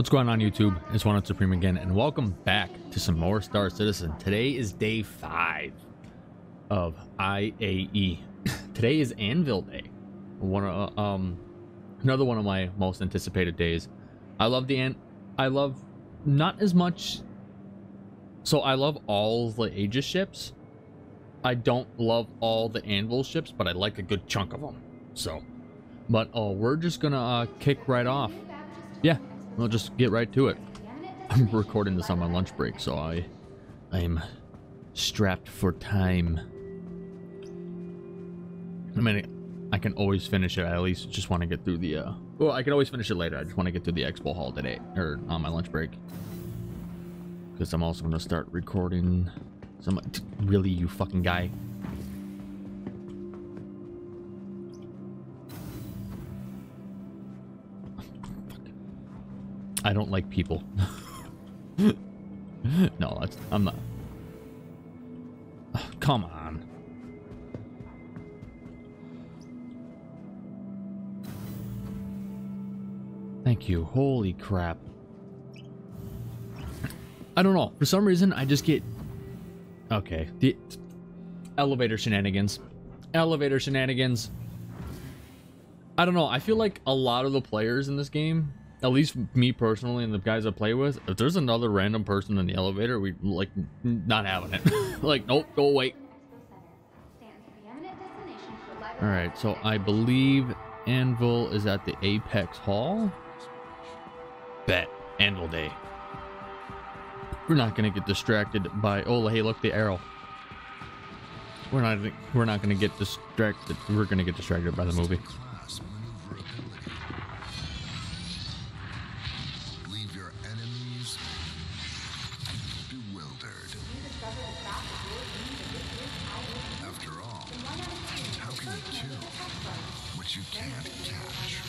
What's going on, YouTube? It's One Supreme again, and welcome back to some more Star Citizen. Today is day 5 of IAE. Today is Anvil Day. Another one of my most anticipated days. I love not as much. So I love all the Aegis ships. I don't love all the Anvil ships, but I like a good chunk of them. So, but we're just gonna kick right off. Yeah. We'll just get right to it. I'm recording this on my lunch break, so I'm strapped for time. I mean, I can always finish it. I at least just want to get through the well, I can always finish it later. I just want to get through the expo hall today, or on my lunch break, because I'm also going to start recording some. Really, you fucking guy. I don't like people. No, I'm not. Oh, come on. Thank you. Holy crap. I don't know. For some reason, I just get... Okay. The elevator shenanigans. Elevator shenanigans. I don't know. I feel like a lot of the players in this game... At least me personally and the guys I play with, if there's another random person in the elevator, we like not having it. Like, nope, go away. All right, so I believe Anvil is at the Apex Hall. Bet. Anvil Day. We're not gonna get distracted by, oh, hey, look, the arrow. We're not gonna get distracted. We're gonna get distracted by the movie. You can't catch.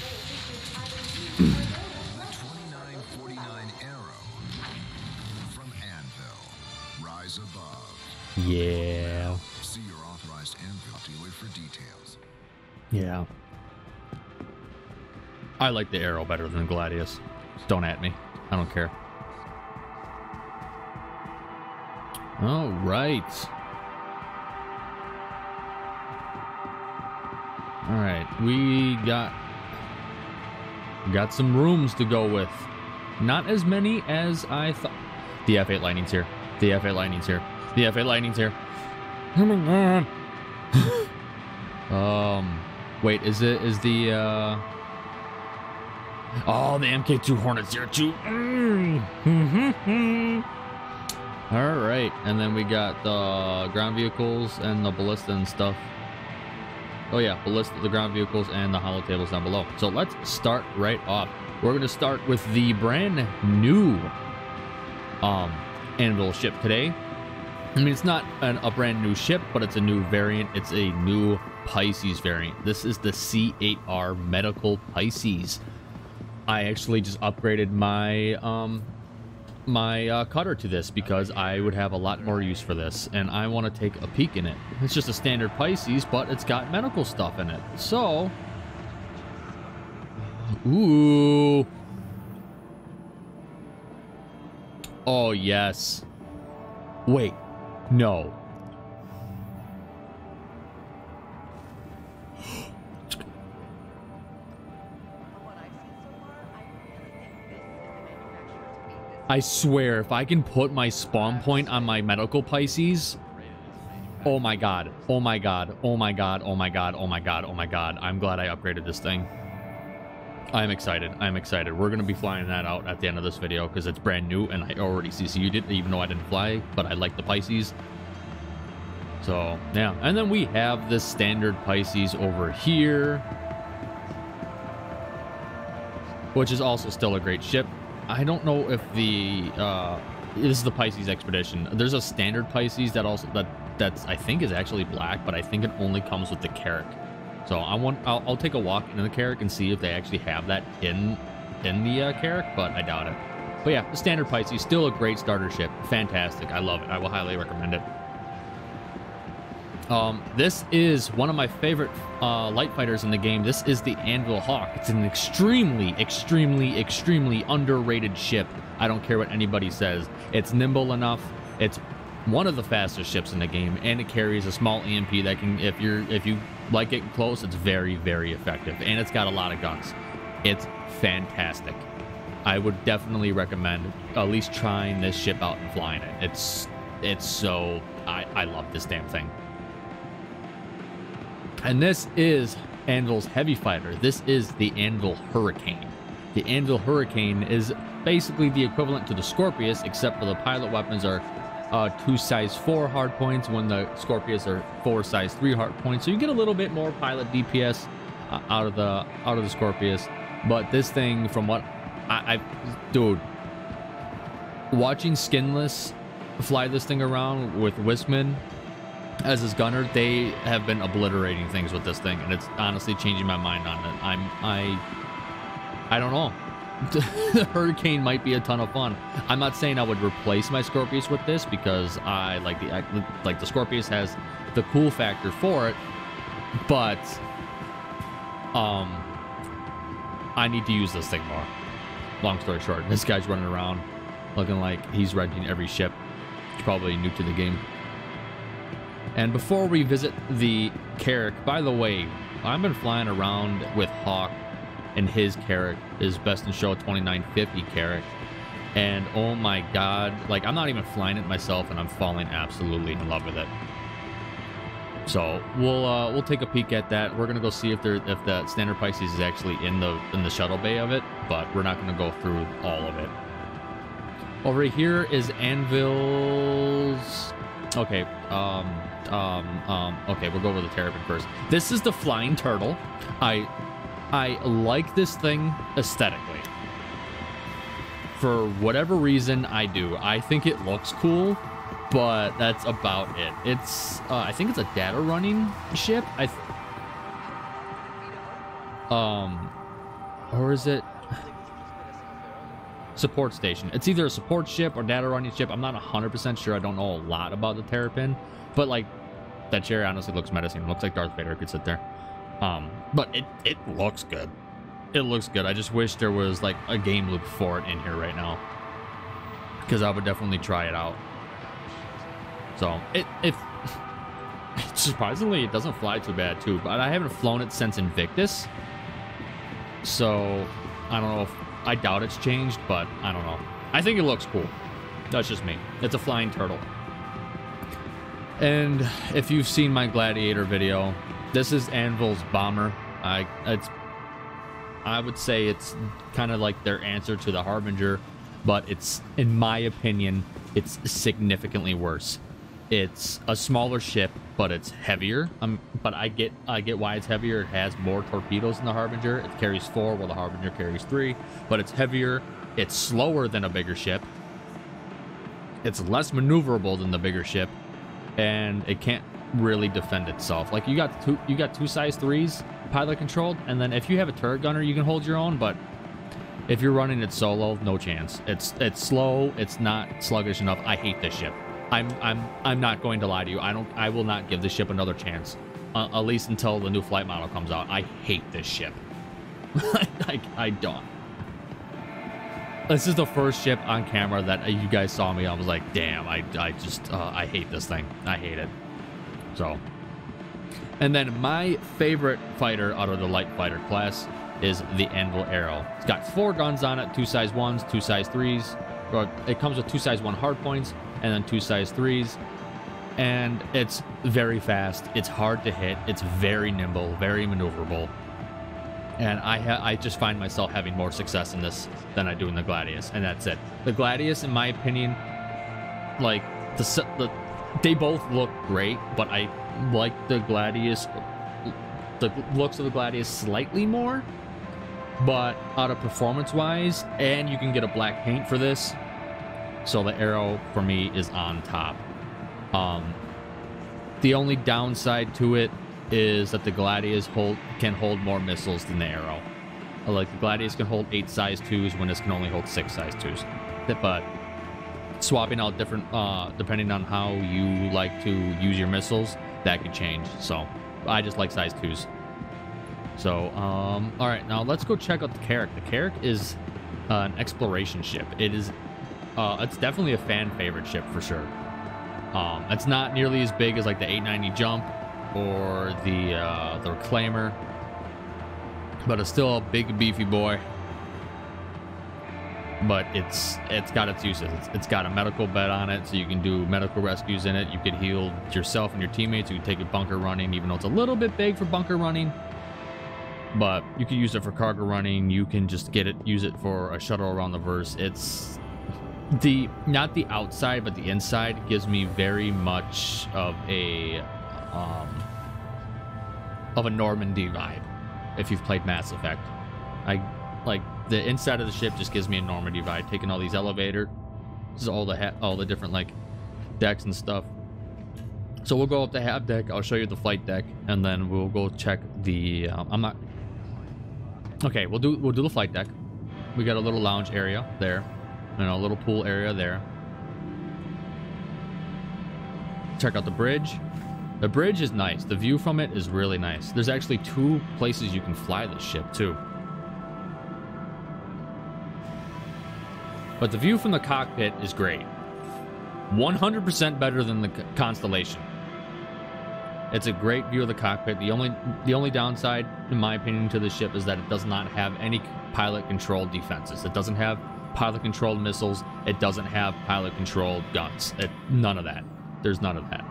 The 2949 arrow from Anvil. Rise above. Yeah. See your authorized Anvil dealer for details. Yeah. I like the arrow better than Gladius. Don't at me. I don't care. All right. All right, we got some rooms to go with. Not as many as I thought. The F8 Lightning's here. The F8 Lightning's here. The F8 Lightning's here. Oh my god. Wait, is the oh, the MK2 Hornet's here too. All right, and then we got the ground vehicles and the ballista and stuff. Oh yeah, ballista, the ground vehicles, and the hollow tables down below. So let's start right off. We're going to start with the brand new Anvil ship today. I mean, it's not a brand new ship, but it's a new variant. It's a new Pisces variant. This is the C8R Medical Pisces. I actually just upgraded my cutter to this because I would have a lot more use for this, and I want to take a peek in it. It's just a standard Pisces, but it's got medical stuff in it. So, ooh, oh yes. Wait, no. I swear, if I can put my spawn point on my medical Pisces, oh my god, oh my god, oh my god, oh my god, oh my god, oh my god. I'm glad I upgraded this thing. I'm excited. I'm excited. We're going to be flying that out at the end of this video because it's brand new and I already CCU'd it, even though I didn't fly, but I like the Pisces. So, yeah. And then we have the standard Pisces over here, which is also still a great ship. I don't know if the this is the Pisces Expedition. There's a standard Pisces that also that's I think is actually black, but I think it only comes with the Carrack. So I'll take a walk into the Carrack and see if they actually have that in the Carrack, but I doubt it. But yeah, the standard Pisces, still a great starter ship. Fantastic. I love it. I will highly recommend it. This is one of my favorite light fighters in the game. This is the Anvil Hawk. It's an extremely, extremely, extremely underrated ship. I don't care what anybody says. It's nimble enough. It's one of the fastest ships in the game, and it carries a small EMP that can, if you like it close, it's very, very effective, and it's got a lot of guns. It's fantastic. I would definitely recommend at least trying this ship out and flying it. It's so I love this damn thing. And this is Anvil's heavy fighter. This is the Anvil Hurricane. The Anvil Hurricane is basically the equivalent to the Scorpius, except for the pilot weapons are 2 size 4 hard points, when the Scorpius are 4 size 3 hard points. So you get a little bit more pilot DPS out of the Scorpius. But this thing, from what dude, watching Skinless fly this thing around with Wiskman as his gunner, they have been obliterating things with this thing, and it's honestly changing my mind on it. I don't know. The Hurricane might be a ton of fun. I'm not saying I would replace my Scorpius with this, because I like the Scorpius has the cool factor for it, but I need to use this thing more. Long story short, this guy's running around looking like he's renting every ship. He's probably new to the game. And before we visit the Carrack, by the way, I've been flying around with Hawk and his Carrack, his Best in Show 2950 Carrack, and oh my god, like, I'm not even flying it myself, and I'm falling absolutely in love with it. So we'll take a peek at that. We're gonna go see if the standard Pisces is actually in the shuttle bay of it, but we're not gonna go through all of it. Over here is Anvil's. Okay, okay, we'll go over the Terrapin first. This is the Flying Turtle. I like this thing aesthetically. For whatever reason, I do. I think it looks cool, but that's about it. It's, I think it's a data running ship. Or is it support station? It's either a support ship or data running ship. I'm not 100% sure. I don't know a lot about the Terrapin, but like, that chair honestly looks menacing. It looks like Darth Vader could sit there. But it looks good. It looks good. I just wish there was like a game loop for it in here right now, because I would definitely try it out. So if surprisingly, it doesn't fly too bad too, but I haven't flown it since Invictus, so I don't know if, I doubt it's changed, but I don't know. I think it looks cool. That's just me. It's a flying turtle. And if you've seen my Gladiator video, this is Anvil's bomber. I would say it's kind of like their answer to the Harbinger, but it's, in my opinion, it's significantly worse. It's a smaller ship, but it's heavier. But I get why it's heavier. It has more torpedoes than the Harbinger. It carries 4, while the Harbinger carries 3. But it's heavier. It's slower than a bigger ship. It's less maneuverable than the bigger ship, and it can't really defend itself. Like, you got two size 3s pilot controlled, and then if you have a turret gunner, you can hold your own. But if you're running it solo, no chance. It's slow. It's not sluggish enough. I hate this ship. I'm not going to lie to you. I will not give this ship another chance, at least until the new flight model comes out. I hate this ship. I don't. This is the first ship on camera that you guys saw me. I was like, damn, I hate this thing. I hate it. So, and then my favorite fighter out of the light fighter class is the Anvil Arrow. It's got 4 guns on it, 2 size 1s, 2 size 3s. Or it comes with 2 size 1 hard points and then 2 size 3s. And it's very fast. It's hard to hit. It's very nimble, very maneuverable. And I just find myself having more success in this than I do in the Gladius, and that's it. The Gladius, in my opinion, like they both look great, but I like the Gladius, the looks of the Gladius slightly more. But out of performance-wise, and you can get a black paint for this, so the Arrow for me is on top. The only downside to it is that the Gladius can hold more missiles than the Arrow. Like, the Gladius can hold 8 size 2s when this can only hold 6 size 2s. But swapping out different, depending on how you like to use your missiles, that could change. So I just like size 2s. So, all right, now let's go check out the Carrack. The Carrack is an exploration ship. It is, it's definitely a fan favorite ship for sure. It's not nearly as big as like the 890 Jump or the Reclaimer, but it's still a big beefy boy. But it's got its uses. It's got a medical bed on it, so you can do medical rescues in it. You could heal yourself and your teammates. You can take it bunker running, even though it's a little bit big for bunker running. But you can use it for cargo running. You can just use it for a shuttle around the verse. It's not the outside, but the inside gives me very much of a Normandy vibe. If you've played Mass Effect, the inside of the ship just gives me a Normandy vibe. Taking all these elevators, this is all the different like decks and stuff. So we'll go up the hab deck. I'll show you the flight deck, and then we'll go check the. Okay, we'll do the flight deck. We got a little lounge area there, and a little pool area there. Check out the bridge. The bridge is nice. The view from it is really nice. There's actually 2 places you can fly this ship too. But the view from the cockpit is great. 100% better than the Constellation. It's a great view of the cockpit. The only downside, in my opinion, to the ship is that it does not have any pilot-controlled defenses. It doesn't have pilot-controlled missiles. It doesn't have pilot-controlled guns. None of that. There's none of that.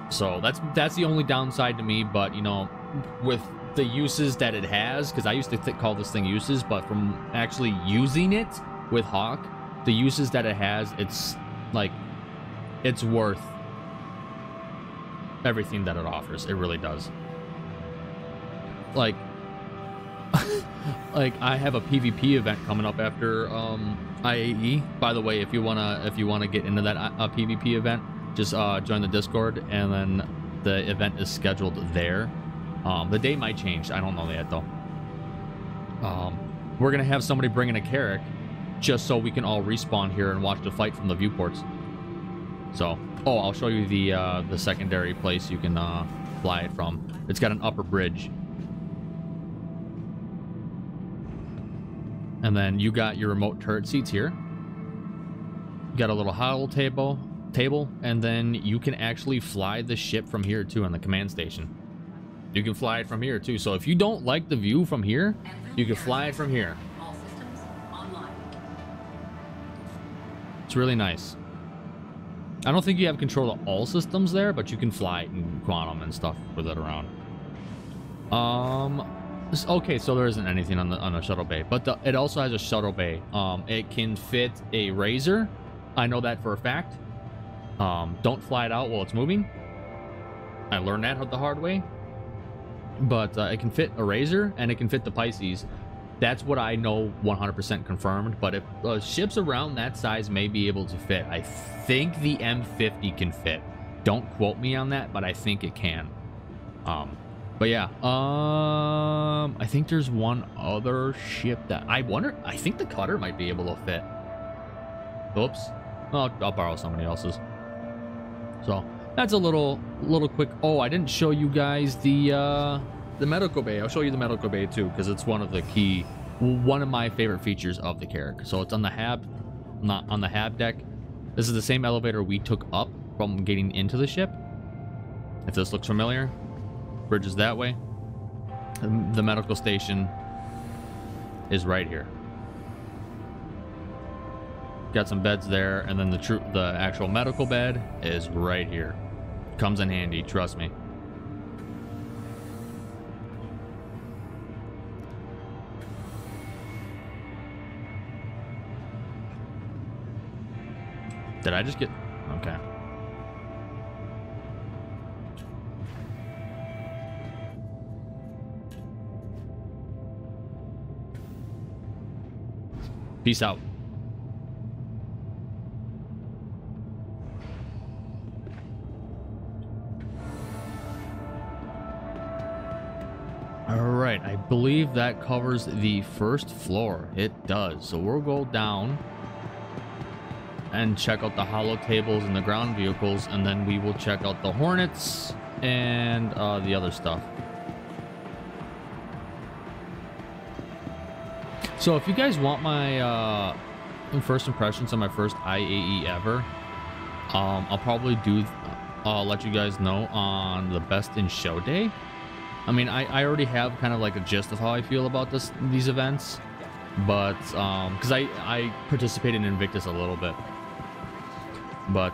So that's the only downside to me. But you know, with the uses that it has, because I used to call this thing uses, but from actually using it with Hawk, the uses that it has, it's worth everything that it offers. It really does. Like I have a PvP event coming up after IAE. By the way, if you wanna get into that PvP event, just join the Discord, and then the event is scheduled there. The date might change. I don't know yet though. We're gonna have somebody bring in a Carrack, just so we can all respawn here and watch the fight from the viewports. So, I'll show you the secondary place you can fly it from. It's got an upper bridge. And then you got your remote turret seats here. You got a little hollow table, and then you can actually fly the ship from here too on the command station. You can fly it from here too. So if you don't like the view from here, you can fly it from here. It's really nice. I don't think you have control of all systems there, but you can fly it and quantum and stuff with it around. Okay, so there isn't anything on the shuttle bay, but it also has a shuttle bay. It can fit a Razor. I know that for a fact. Don't fly it out while it's moving. I learned that the hard way. But it can fit a Razor, and it can fit the Pisces. That's what I know 100% confirmed. But if ships around that size may be able to fit. I think the M50 can fit. Don't quote me on that, but I think it can. But yeah, I think there's one other ship that I think the cutter might be able to fit. Oops. I'll borrow somebody else's. So that's a little quick. Oh, I didn't show you guys the medical bay. I'll show you the medical bay too, because it's one of my favorite features of the Carrack. So it's on the hab, not on the hab deck. This is the same elevator we took up from getting into the ship. If this looks familiar, bridge is that way. The medical station is right here. Got some beds there, and then the actual medical bed is right here. Comes in handy, trust me. Did I just get... Okay. Peace out. All right, I believe that covers the first floor. It does. So we'll go down and check out the hollow tables and the ground vehicles, and then we will check out the Hornets and the other stuff. So if you guys want my first impressions on my first IAE ever, I'll probably let you guys know on the best in show day. I mean, I already have kind of like a gist of how I feel about these events, but because I participated in Invictus a little bit, but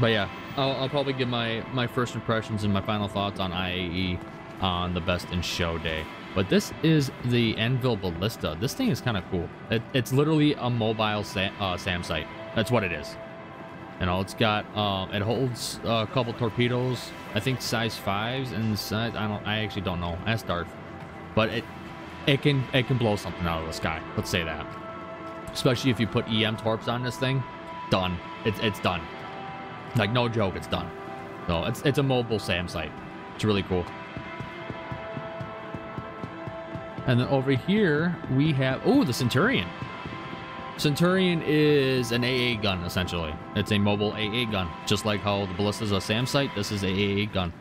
yeah, I'll probably give my first impressions and my final thoughts on IAE on the best in show day. But this is the Anvil Ballista. This thing is kind of cool. It's literally a mobile SAM site. That's what it is. You know, it's got it holds a couple torpedoes. I think size 5s and size I actually don't know. Ask Darth. But it can blow something out of the sky. Let's say that. Especially if you put EM torps on this thing, done. It's done. Like no joke, it's done. So it's a mobile SAM site. It's really cool. And then over here we have the Centurion. Centurion is an AA gun, essentially. It's a mobile AA gun. Just like how the Ballista is a SAM site, this is a AA gun.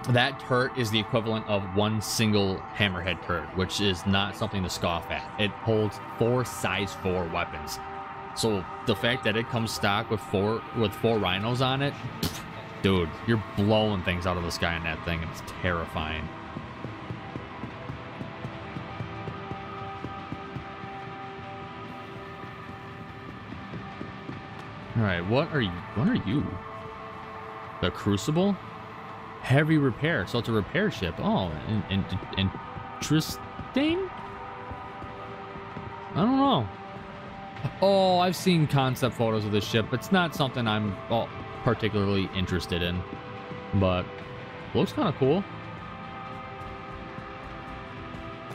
That turret is the equivalent of one single hammerhead turret, which is not something to scoff at. It holds 4 size 4 weapons. So the fact that it comes stock with four rhinos on it, dude, you're blowing things out of the sky in that thing. It's terrifying. All right, what are you? The Crucible? Heavy repair. So it's a repair ship. Oh, interesting? I don't know. Oh, I've seen concept photos of this ship. It's not something I'm particularly interested in, but looks kind of cool.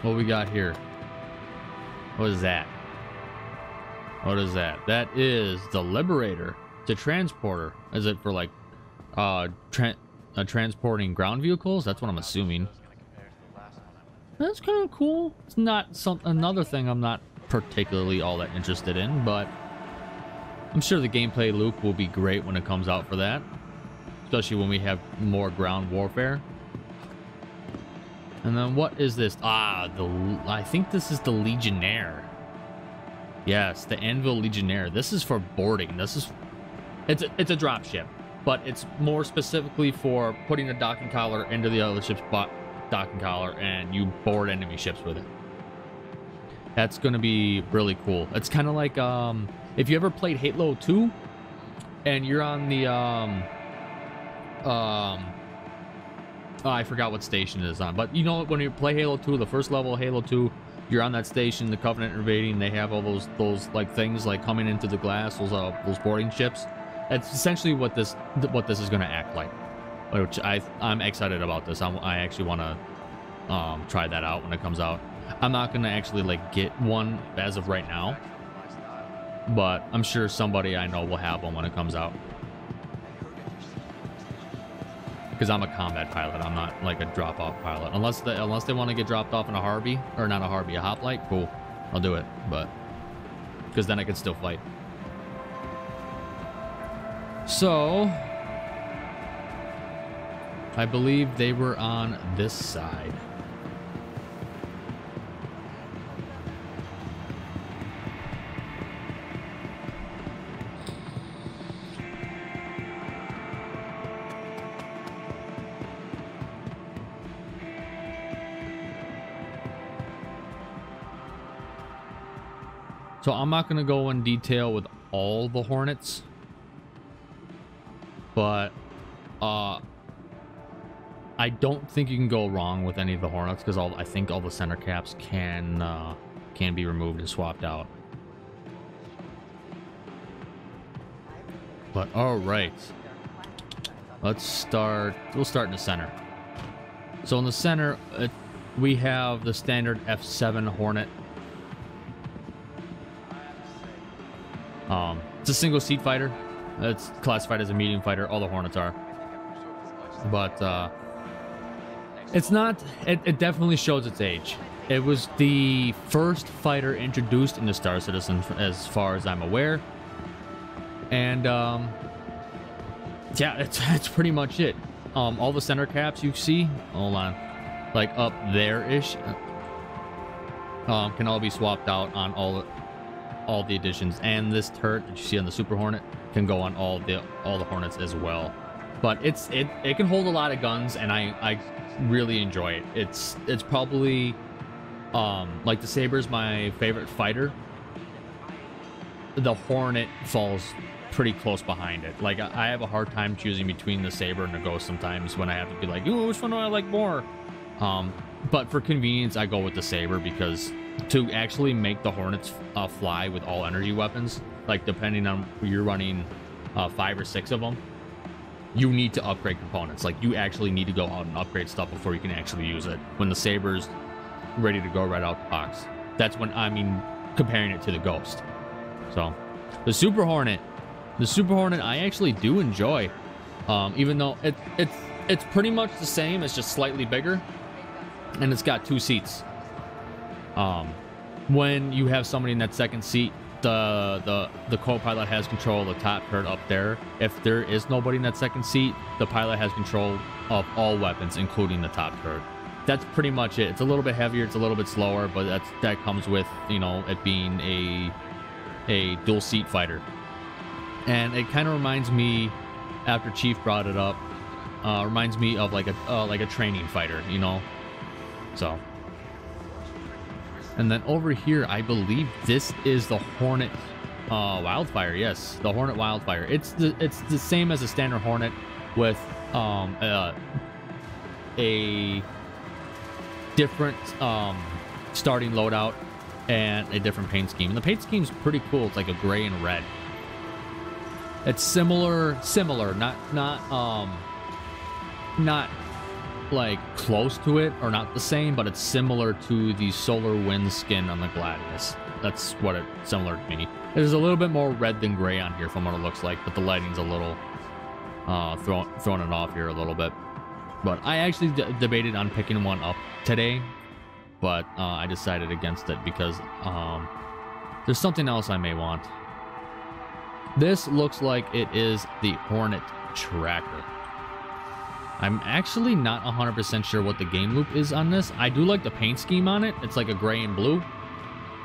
What we got here? What is that? What is that? That is the Liberator. It's a transporter. Is it for like transporting ground vehicles? That's what I'm assuming. That's kind of cool. It's not another thing I'm not particularly all that interested in, but I'm sure the gameplay loop will be great when it comes out for that, especially when we have more ground warfare. And then what is this? I think this is the Legionnaire. Yes, the Anvil Legionnaire. This is for boarding. It's a drop ship, but it's more specifically for putting a docking collar into the other ship's docking collar, and you board enemy ships with it. That's going to be really cool. It's kind of like if you ever played Halo 2 and you're on the I forgot what station it is on, but you know when you play Halo 2, the first level of Halo 2, you're on that station, the Covenant invading, they have all those like things like coming into the glass, those boarding ships. That's essentially what this is going to act like, which I'm excited about this. I actually want to try that out when it comes out. I'm not going to actually like get one as of right now, but I'm sure somebody I know will have one when it comes out. Because I'm a combat pilot, I'm not like a drop-off pilot. Unless they want to get dropped off in a Harvey, or not a Harvey, a hoplite, cool, I'll do it. But because then I can still fight. So I believe they were on this side. So I'm not going to go in detail with all the Hornets, but I don't think you can go wrong with any of the Hornets, because I think all the center caps can be removed and swapped out. But all right, we'll start in the center. So in the center, we have the standard F7 Hornet. It's a single seat fighter. It's classified as a medium fighter. All the Hornets are. But it's not. It definitely shows its age. It was the first fighter introduced into Star Citizen, as far as I'm aware. And yeah, it's pretty much it. All the center caps you see, hold on, like up there-ish, can all be swapped out on all the editions. And this turret that you see on the Super Hornet can go on all the Hornets as well. But it can hold a lot of guns, and I really enjoy it. It's probably like the Saber's my favorite fighter. The Hornet falls pretty close behind it. Like, I have a hard time choosing between the Saber and the Ghost sometimes when I have to be like, ooh, which one do I like more? But for convenience, I go with the Saber, because to actually make the Hornets fly with all energy weapons, like depending on you're running 5 or 6 of them, you need to upgrade components. Like, you actually need to go out and upgrade stuff before you can actually use it. When the Saber's ready to go right out the box, that's when, I mean, comparing it to the Ghost. So the Super Hornet I actually do enjoy, even though it's pretty much the same. It's just slightly bigger, and it's got 2 seats. When you have somebody in that second seat, the co-pilot has control of the top turret up there. If there is nobody in that second seat, the pilot has control of all weapons, including the top turret. That's pretty much it. It's a little bit heavier, it's a little bit slower, but that comes with, you know, it being a dual seat fighter. And it kind of reminds me, after Chief brought it up, reminds me of like a training fighter, you know. So, and then over here, I believe this is the Hornet Wildfire. Yes, the Hornet Wildfire. It's the same as a standard Hornet with a different starting loadout and a different paint scheme. And the paint scheme's pretty cool. It's like a gray and red. It's similar, not like close to it, or not the same, but it's similar to the Solar Wind skin on the Gladius. That's what it's similar to me. There's a little bit more red than gray on here from what it looks like, but the lighting's a little throwing it off here a little bit. But I actually debated on picking one up today, but I decided against it because there's something else I may want. This looks like it is the Hornet Tracker. I'm actually not 100% sure what the game loop is on this. I do like the paint scheme on it. It's like a gray and blue.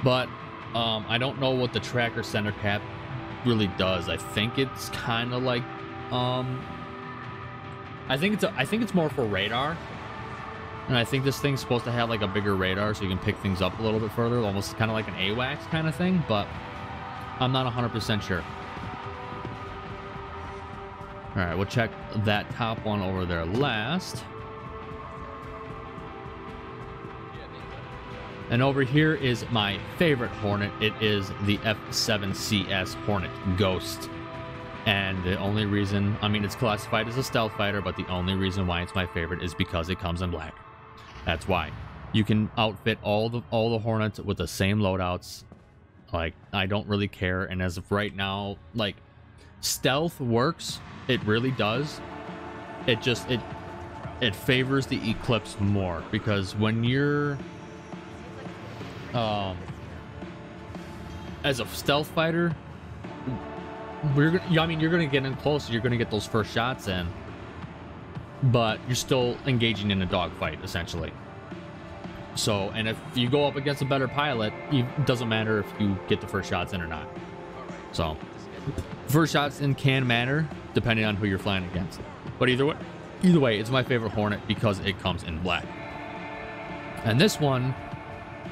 But I don't know what the Tracker center cap really does. I think it's kind of like... I think it's more for radar. And I think this thing's supposed to have like a bigger radar so you can pick things up a little bit further. Almost kind of like an AWACS kind of thing. But I'm not 100% sure. All right, we'll check that top one over there last. And over here is my favorite Hornet. It is the F7CS Hornet Ghost. And the only reason, I mean, it's classified as a stealth fighter, but the only reason why it's my favorite is because it comes in black. That's why. You can outfit all the Hornets with the same loadouts. Like, I don't really care. And as of right now, like, stealth works. It really does. It just it favors the Eclipse more, because when you're as a stealth fighter, you're gonna get in close, you're gonna get those first shots in, but you're still engaging in a dogfight essentially. So, and if you go up against a better pilot, it doesn't matter if you get the first shots in or not. So first shots in can matter depending on who you're flying against. But either way, it's my favorite Hornet because it comes in black. And this one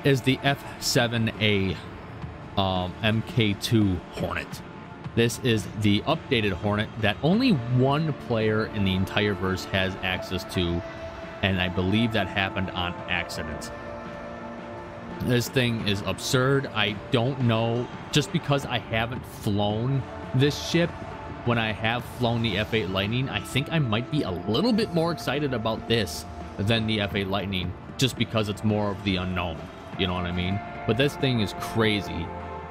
is the F7A MK2 Hornet. This is the updated Hornet that only one player in the entire verse has access to, and I believe that happened on accident. This thing is absurd. I don't know, just because I haven't flown this ship, when I have flown the F8 Lightning, I think I might be a little bit more excited about this than the F8 Lightning, just because it's more of the unknown, you know what I mean? But this thing is crazy.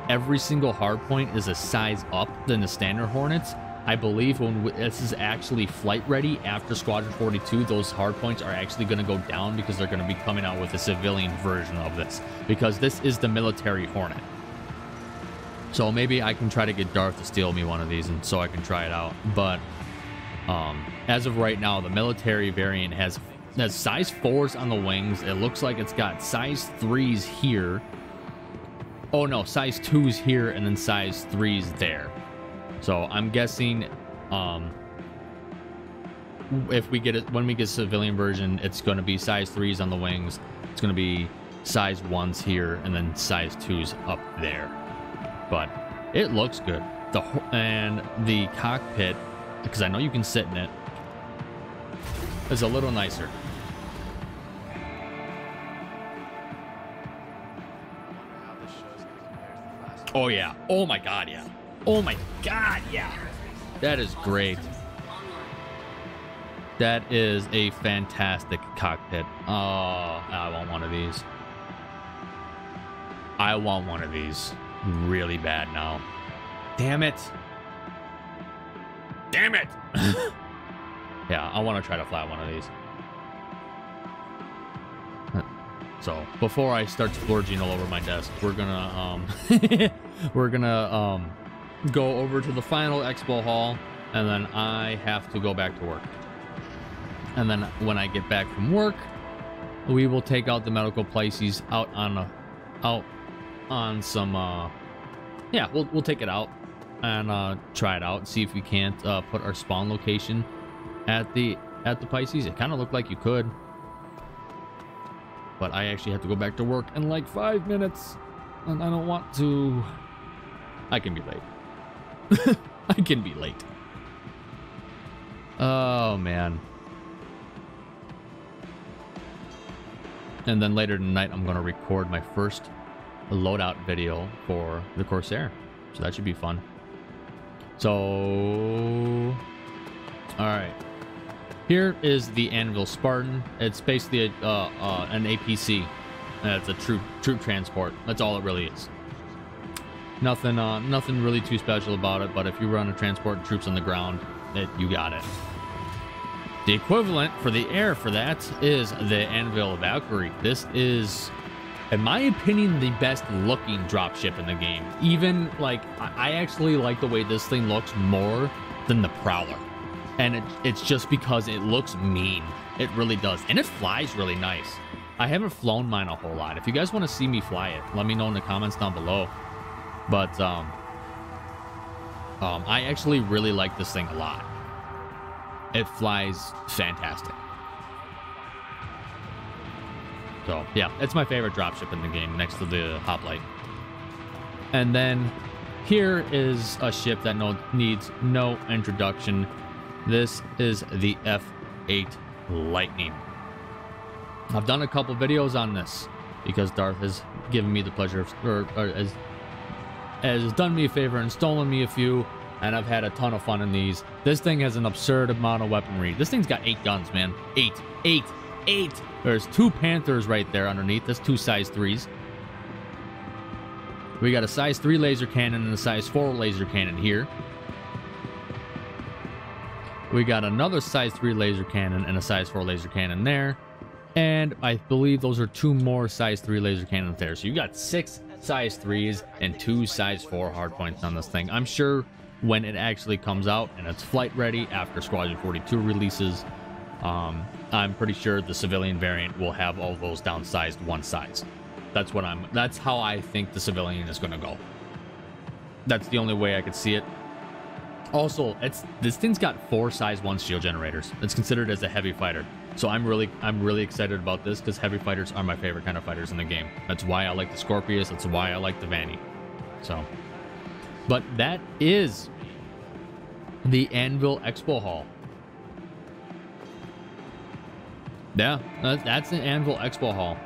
Every single hardpoint is a size up than the standard Hornets, I believe when this is actually flight ready after Squadron 42, those hard points are actually going to go down because they're going to be coming out with a civilian version of this, because this is the military Hornet. So maybe I can try to get Darth to steal me one of these, and so I can try it out. But as of right now, the military variant has size 4s on the wings. It looks like it's got size 3s here. Oh no, size 2s here, and then size 3s there. So I'm guessing if we get it, when we get civilian version, it's going to be size 3s on the wings. It's going to be size 1s here, and then size 2s up there. But it looks good. And the cockpit, because I know you can sit in it, is a little nicer. Oh yeah. Oh my god, yeah. Oh my god, yeah. That is great. That is a fantastic cockpit. Oh, I want one of these. I want one of these really bad now. Damn it. Damn it. Yeah, I want to try to fly one of these. So before I start splurging all over my desk, we're gonna go over to the final expo hall, and then I have to go back to work. And then when I get back from work, we will take out the medical places out on some yeah, we'll take it out and try it out, see if we can't put our spawn location at the Pisces. It kind of looked like you could, but I actually have to go back to work in like 5 minutes, and I don't want to. I can be late. I can be late. Oh man. And then later tonight, I'm going to record my first loadout video for the Corsair. So that should be fun. So, all right. Here is the Anvil Spartan. It's basically an APC. It's a troop transport. That's all it really is. Nothing really too special about it. But if you run a transport troops on the ground, you got it. The equivalent for the air for that is the Anvil Valkyrie. This is, in my opinion, the best looking dropship in the game. Even, like, I actually like the way this thing looks more than the Prowler. And it's just because it looks mean. It really does. And it flies really nice. I haven't flown mine a whole lot. If you guys want to see me fly it, let me know in the comments down below. But I actually really like this thing a lot. It flies fantastic. So, yeah, it's my favorite dropship in the game, next to the Hoplite. And then here is a ship that needs no introduction. This is the F8 Lightning. I've done a couple videos on this because Darth has given me the pleasure of, or has done me a favor and stolen me a few, and I've had a ton of fun in these. This thing has an absurd amount of weaponry. This thing's got 8 guns, man. 8. There's 2 Panthers right there underneath. That's 2 size 3s. We got a size 3 laser cannon and a size 4 laser cannon here. We got another size 3 laser cannon and a size 4 laser cannon there. And I believe those are 2 more size 3 laser cannons there. So you got 6 size 3s and 2 size 4 hardpoints on this thing. I'm sure when it actually comes out and it's flight ready after Squadron 42 releases, I'm pretty sure the civilian variant will have all those downsized one size. That's how I think the civilian is going to go. That's the only way I could see it. Also, this thing's got 4 size 1 shield generators. It's considered as a heavy fighter. So I'm really excited about this because heavy fighters are my favorite kind of fighters in the game. That's why I like the Scorpius. That's why I like the Vanny. So, but that is the Anvil Expo Hall. Yeah, that's the Anvil Expo Hall.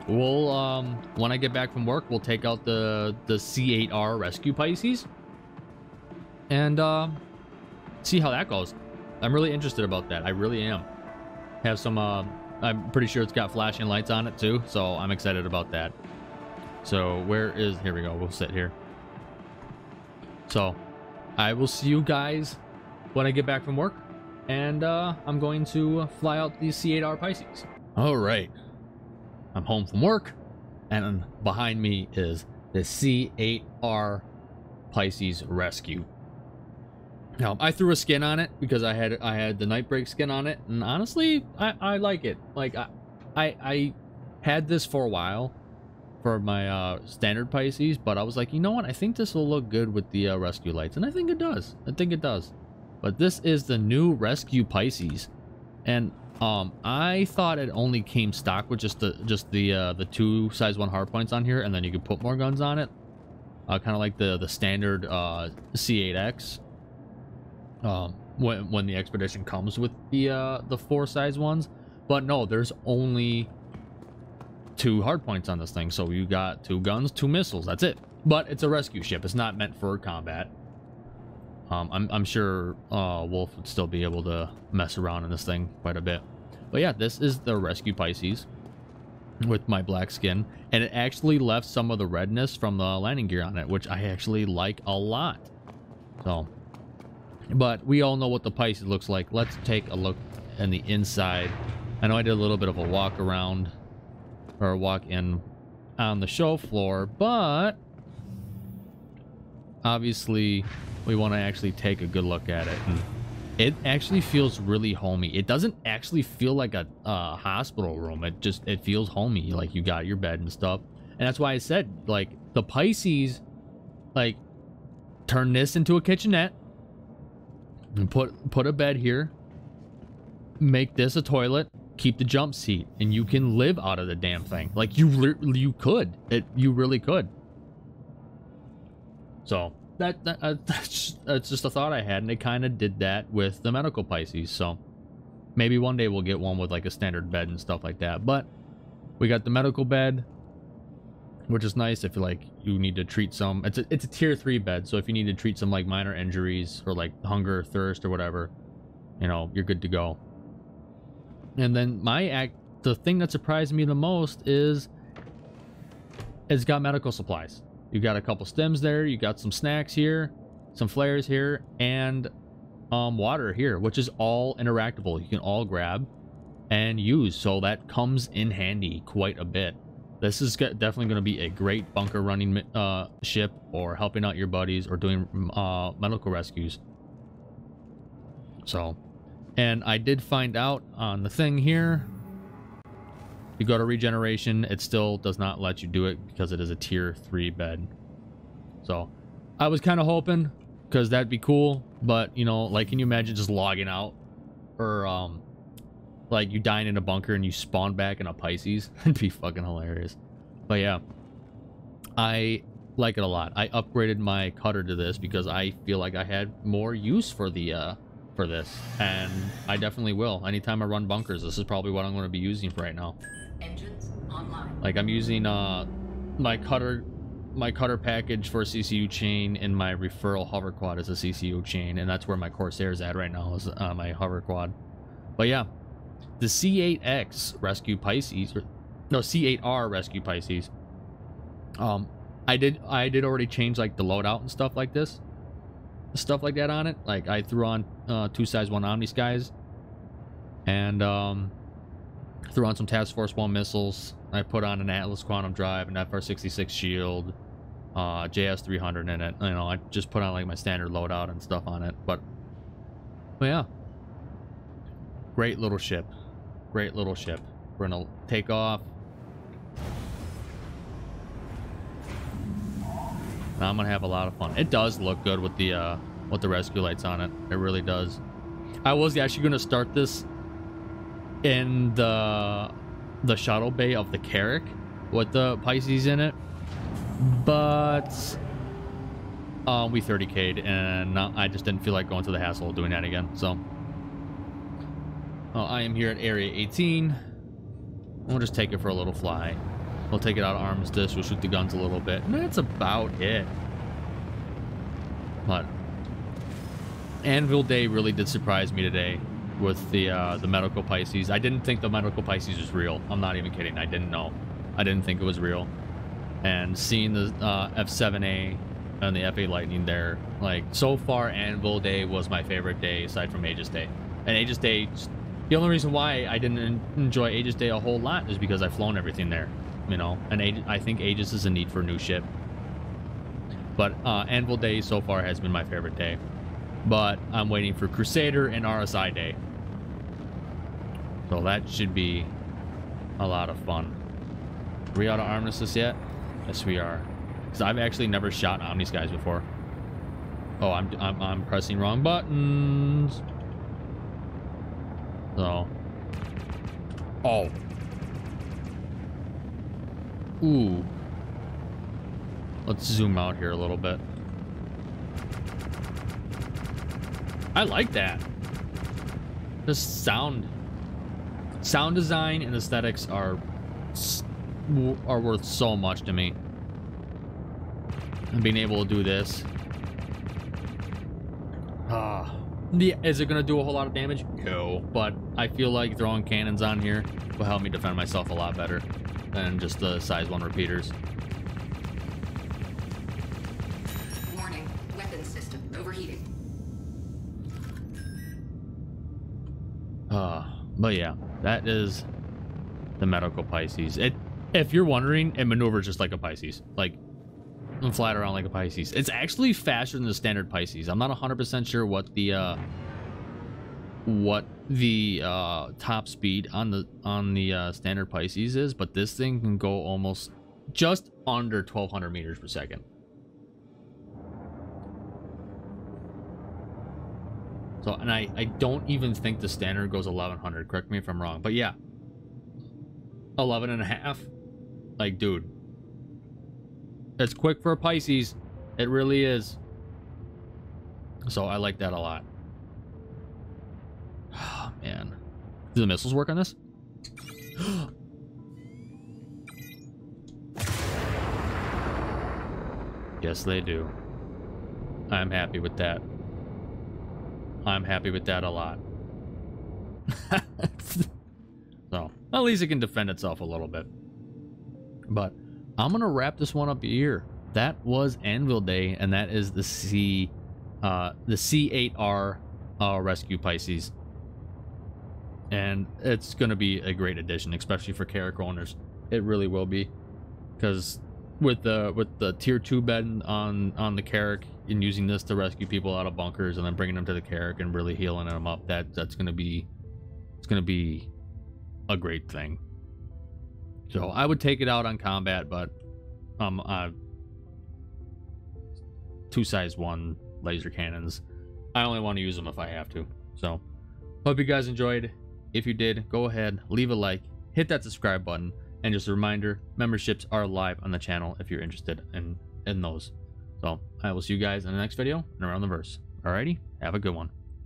We'll when I get back from work, we'll take out the C8R Rescue Pisces and see how that goes. I'm really interested about that. I really am. Have some I'm pretty sure it's got flashing lights on it too, so I'm excited about that. So here we go, we'll sit here. So I will see you guys when I get back from work, and I'm going to fly out the C8R Pisces. All right, I'm home from work, and behind me is the C8R Pisces Rescue. Now, I threw a skin on it because I had the Nightbreak skin on it, and honestly, I like it. Like I had this for a while for my standard Pisces, but I was like, you know what? I think this will look good with the rescue lights, and I think it does. I think it does. But this is the new Rescue Pisces, and I thought it only came stock with just the 2 size 1 hardpoints on here, and then you could put more guns on it, kind of like the standard C8X. When the expedition comes with the 4 size ones, but no, there's only 2 hardpoints on this thing, so you got 2 guns, 2 missiles, that's it. But it's a rescue ship, it's not meant for combat. I'm sure Wolf would still be able to mess around in this thing quite a bit. But yeah, this is the Rescue Pisces with my black skin, and it actually left some of the redness from the landing gear on it, which I actually like a lot. So, but we all know what the Pisces looks like. Let's take a look in the inside. I know I did a little bit of a walk around, or a walk in on the show floor, but obviously we want to actually take a good look at it. And it actually feels really homey. It doesn't actually feel like a hospital room. It feels homey, like you got your bed and stuff. And that's why I said, like, the Pisces, like, turn this into a kitchenette and put a bed here, make this a toilet, keep the jump seat, and you can live out of the damn thing. Like, you could. You really could. So that's just a thought I had, and they kind of did that with the medical Pisces. So maybe one day we'll get one with like a standard bed and stuff like that. But we got the medical bed, which is nice if you need to treat some. It's a tier 3 bed, so if you need to treat some like minor injuries or like hunger, thirst, or whatever, you know, you're good to go. And then the thing that surprised me the most is it's got medical supplies. You got a couple stems there, you got some snacks here, some flares here, and water here, which is all interactable. You can all grab and use, so that comes in handy quite a bit. This is definitely going to be a great bunker running ship, or helping out your buddies, or doing medical rescues. So, and I did find out on the thing here, you go to regeneration, it still does not let you do it because it is a tier 3 bed. So I was kind of hoping, because that'd be cool, but you know, like, can you imagine just logging out, or like you dying in a bunker and you spawn back in a Pisces? It'd be fucking hilarious. But yeah, I like it a lot. I upgraded my cutter to this because I feel like I had more use for the for this, and I definitely will. Anytime I run bunkers, this is probably what I'm going to be using for right now. Engines online. Like, I'm using my cutter package for a CCU chain, and my Referal hover quad is a CCU chain, and that's where my Corsair's at right now, is my hover quad. But yeah, the C8X Rescue Pisces, or no, C8R Rescue Pisces. I did already change like the loadout and stuff like this, stuff like that on it. Like, I threw on 2 size 1 Omni Skies, and threw on some Task Force 1 missiles. I put on an Atlas Quantum Drive, an FR66 shield, JS300 in it. You know, I just put on like my standard loadout and stuff on it. But yeah, great little ship. Great little ship. We're gonna take off. Now I'm gonna have a lot of fun. It does look good with the rescue lights on it. It really does. I was actually gonna start this in the shuttle bay of the Carrack with the Pisces in it, but we 30k'd, and I just didn't feel like going through the hassle of doing that again. So I am here at Area 18. We'll just take it for a little fly. We'll take it out of armistice. We'll shoot the guns a little bit, and that's about it. But Anvil Day really did surprise me today with the medical Pisces. I didn't think the medical Pisces was real. I'm not even kidding. I didn't know. I didn't think it was real. And seeing the F7A and the F8 Lightning there. Like, so far, Anvil Day was my favorite day aside from Aegis Day. And Aegis Day, the only reason why I didn't enjoy Aegis Day a whole lot is because I've flown everything there, you know. And I think Aegis is a need for a new ship. But Anvil Day so far has been my favorite day. But I'm waiting for Crusader and RSI Day. So that should be a lot of fun. Are we out of armistice yet? Yes, we are. Because I've actually never shot Omni Skies before. Oh, I'm pressing wrong buttons. So. Oh. Ooh. Let's zoom out here a little bit. I like that. The sound design and aesthetics are worth so much to me. And being able to do this. Yeah, is it gonna do a whole lot of damage? No, but I feel like throwing cannons on here will help me defend myself a lot better than just the size 1 repeaters. Warning, weapons system overheating. But yeah, that is the medical Pisces. If you're wondering, it maneuvers just like a Pisces, like and flat around like a Pisces. It's actually faster than the standard Pisces. I'm not 100% sure what the top speed on the standard Pisces is, but this thing can go almost just under 1,200 meters per second. So, and I don't even think the standard goes 1,100. Correct me if I'm wrong, but yeah, 11 and a half. Like, dude, it's quick for a Pisces. It really is. So I like that a lot. Oh, man. Do the missiles work on this? Yes, they do. I'm happy with that. I'm happy with that a lot. So, at least it can defend itself a little bit. But I'm going to wrap this one up here. That was Anvil Day, and that is the C8R Rescue Pisces. And it's going to be a great addition, especially for Carrack owners. It really will be. Because with the tier 2 bed on the Carrack and using this to rescue people out of bunkers and then bringing them to the Carrack and really healing them up, that's going to be, it's going to be a great thing. So I would take it out on combat, but 2 size 1 laser cannons, I only want to use them if I have to. So hope you guys enjoyed. If you did, go ahead, leave a like, hit that subscribe button, and just a reminder, memberships are live on the channel if you're interested in those. So I will see you guys in the next video and around the verse. Alrighty, have a good one.